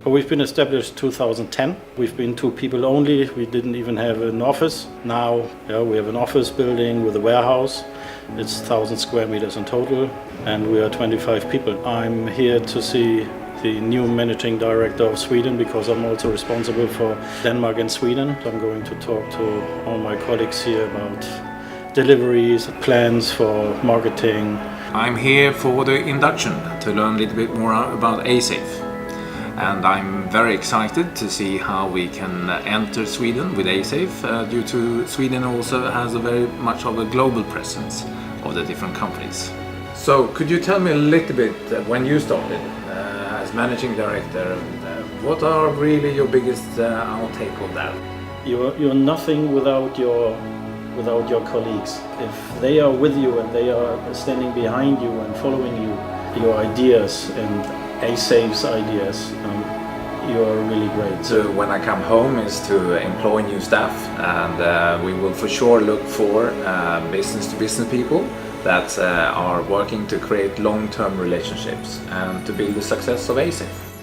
We've been established 2010. We've been 2 people only. We didn't even have an office. Now we have an office building with a warehouse. It's 1,000 square meters in total, and we are 25 people. I'm here to see the new managing director of Sweden because I'm also responsible for Denmark and Sweden. I'm going to talk to all my colleagues here about deliveries, plans for marketing. I'm here for the induction to learn a little bit more about ASAFE. And I'm very excited to see how we can enter Sweden with ASAFE due to Sweden also has a very much of a global presence of the different companies. So could you tell me a little bit when you started as managing director, what are really your biggest outtake of that? You're nothing without your colleagues. If they are with you and they are standing behind you and following you, your ideas and ASAFE's ideas, you are really great. So when I come home is to employ new staff, and we will for sure look for business-to-business people that are working to create long-term relationships and to build the success of ASAFE.